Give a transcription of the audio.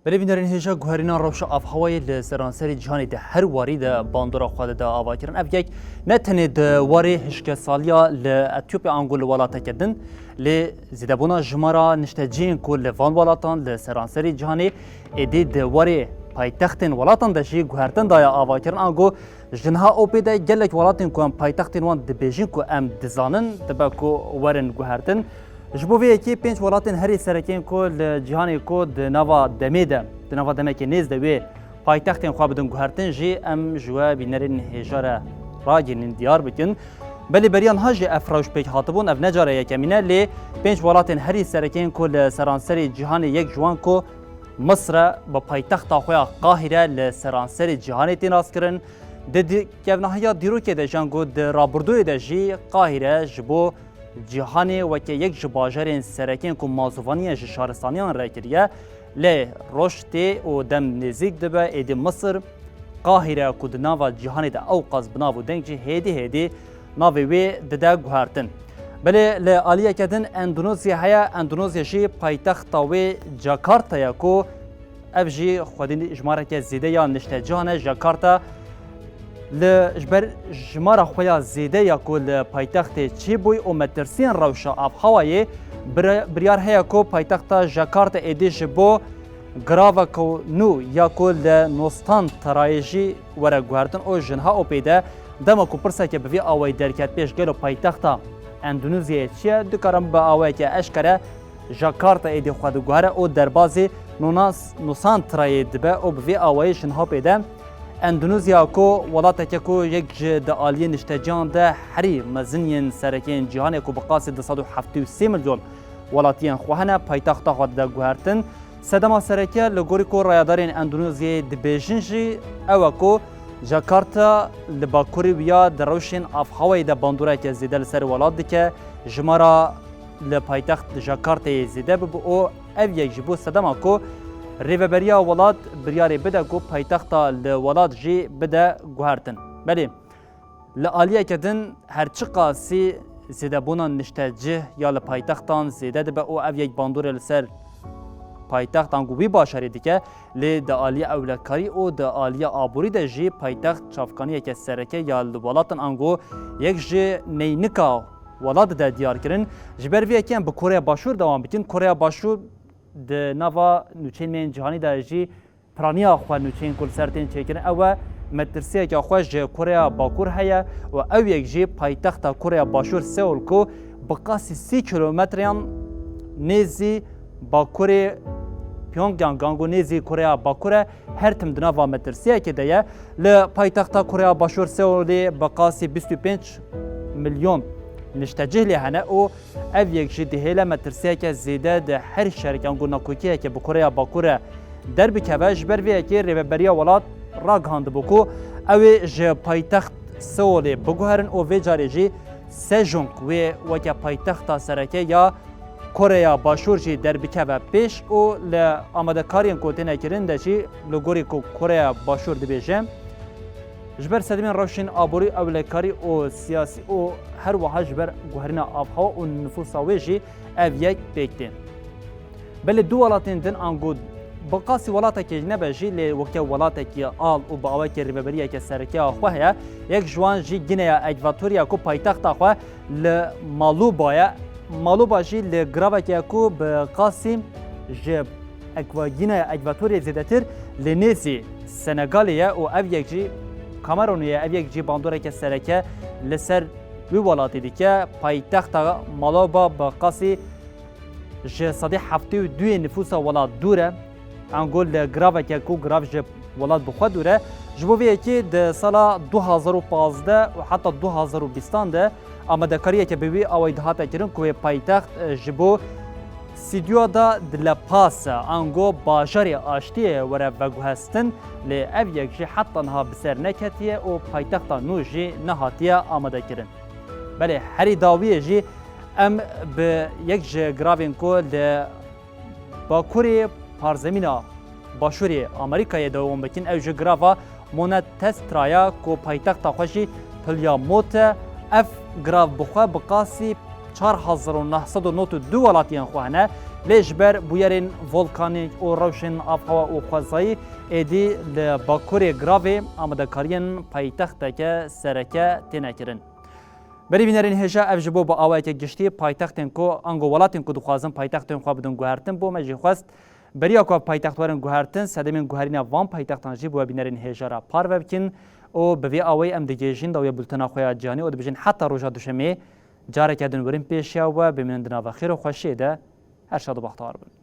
بلێبینەرین هێژە گوهرینا ڕەوشە ئافهەوەی لە سەرانسەری جیهانی ده هەر واری ده باندۆرە خواده ئاواکردن ئەف یەک نەتەنێ وارێ هشکە ساڵیا لە ئەتیۆپیا ئانگۆ لە وڵاتەکەدن لێ زیدەبوونا ژمارە نیشتەجێن کۆ لە ڤان وڵاتان لە سەرانسەری جیهانی ئێدێ ده وارێ پایتەختên وڵاتان de jî guhertin daye avakirin ango jinha opê de gelek welatên ku em paytextên wan dibêjin ku em dizanin dibe ku werin guhertin. Ji bo vê yekê pênc welatên herî serekên ku li cîhanê ku di nava demê de di nava demekê nêz de wê paytextên xwe bidin guhertin jî em ji we bînerên hêja re ragirînin diyar bikin. Belê beriyan ha jî ev rewş pêk hatibûn ev ne care yekemîn e lê pênc welatên herî serekên ku li seranserê cîhanê yek ji wan ku Misr bi paytexta xwe ya Qahîre li seranserê cîhanê tên rastkirin. Di kevnahiya dîrokê de jan got di rabirdûyê de jî Qahîre ji bo cîhanê weke yek ji bajarên serekên ku mazûvaniyan ji şaristaniyan re kiriye lê roj tê û dem nêzik dibe êdî Misr Qahîre ku di nava cîhanê de ew qas bi nav û deng jî hêdî hêdî navê wê dide guhertin. Belê li aliyeke din Endonezya heye Endonezya jî paytexta wê Jakartaya ku ev jî xwedî jmareke zêde ya niştecihan e Jakarta li ji ber jmara xwe ya zêde ya ku li paytextê çêbûyî û metirsiyên rewşa avhewayê biryar heye ku paytexta Jakarta êdî ji bo giraveka nû ya ku li Nostan Terayê jî were guhertin û jinha opê de dema ku pirseke bi vê awayî derket pêş gelo paytexta Endonezyayê çi ye dikarin bi awayeke eşkere Jakarta êdî xwe diguhere û derbasî Nostan Terayê dibe û bi vê awayî jinha opê de Endonezya ku welateke ku yek ji di aliyê nişteciyan de herî meziniyên serekên cîhanê ku bi qasî 273 milyon welatiyên xwe hene paytexta xwe de guhertin. Sedema sereke li gorî ku rayadarên Endonezyayê dibêjin jî ew e ku Jakarta li bakurê wiya di rewşên avhewayê de bandoreke zêde li ser welat dike jimara li paytext Jakartayê zêde bibe û ev yek ji bo sedema ku rêveberiya welat biryarê bide ku paytexta li welat jî bide guhertin. Belê li aliyeke din her çi qasî zêdebûna niştecih ya li paytextan zêde dibe û ev yek bandorê li ser paytextan ku wî başarî dike lê di aliya ewlekarî û di aliya aborî de jî paytext çavkaniyeke sereke ya li welatin ango yek ji neynika welat de diyarkirin. Ji ber vê yekê em bi Koreya Başûr dewam bikin. Koreya Başûr di nava nûçeyên cîhanî de jî piraniya xwe nûçeyên ku li ser tên çêkirin ew e metirsiyeke xwe ji Koreya Bakur heye û ew yek jî paytexta Koreya Başûr Seul ku bi qasî 3 kilometreyan nêzî Bakurê Pyongyang ango nêzî Koreya Bakur e her tim di nava metirsiyekê de ye li paytexta Koreya Başûr Seulê bi qasî 25 milyon niştecih lê hene û ev yek jî dihêle metirsiyeke zêde di her şerek ango nakokiyeke bi Koreya Bakur e derbikeve ji ber vê yekê rêveberiya welat ragihandibû ku ew ê ji paytext Seulê biguherin û vê carê jî Sejong wê weke paytexta sereke ya Koreya Başûr jî derbikeve pêş û li amadekariyên ku têne kirin de jî li gorî ku Koreya Başûr dibêje ji ber sedemên rewşên aborî ewlekarî û siyasî û her wiha ji ber guherîna avhewa û nüfusa wê jî ev yek pêk tên. Belê du welatên din ango bi qasî welatekê nebe jî lê weke welatekî al û bi awayekê rêveberiyeke serekeya xwe heye yek ji wan jî Gineya Ekvatorya ku paytexta xwe li Malûba ye. Malûba jî li giraveke ku bi qasî ji Gineya Ekvatorya zêdetir li nêzî Senegalê ye û ev yek jî Kamerûnê ye ev yek jî bandoreke sereke li ser wî welatê dike paytexta Malûba bi qasî ji 172 nüfusa welat dûr e ango li giraveke ku girav ji welat bi xwe dûr e ji bo vê yekê di sala 2015 û heta 2020 de amadekariyeke bi wî awayî dihate kirin ku wê paytext ji bo stûdyoya da di La Paz ango bajarê aştiyê were veguhestin lê ev yek jî heta niha bi ser neketiye û paytexta nû jî nehatiye amadekirin. Belê herî dawiyê jî em bi yek ji giravên ku li Bakurê parzemîna Başûrê Amerîkayê dewam bikin ew ji girava Monetestraya ku paytexta xwe jî Pilyamot e ev girav bi xwe bi qasî 4992 welatiyên xwe hene لجبر بویرین ولکانیک و روشن آفهوا و خوازایی ایدی لباکوری گراوی آمدکارین پایتخت که سرکه تینکرن. بری بینرین هجا افجبو با آوای که گشتی پایتختن کو انگو ولاتن کو دخوازن پایتختن خواه بدون گوهرتن بو مجی خواست بری اکو پایتخت وارن گوهرتن سدمین گوهرین وان پایتختان جی بو بینرین هجا را پار وبکن او بوی آوای ام دیگیجین داوی بلتنا خویا جانی او دبیجین حتی روزا دوشمی جاره کدن ورین پیشیا و بمینندنا و خیر و خوشی ده هر شاد و بختار بن.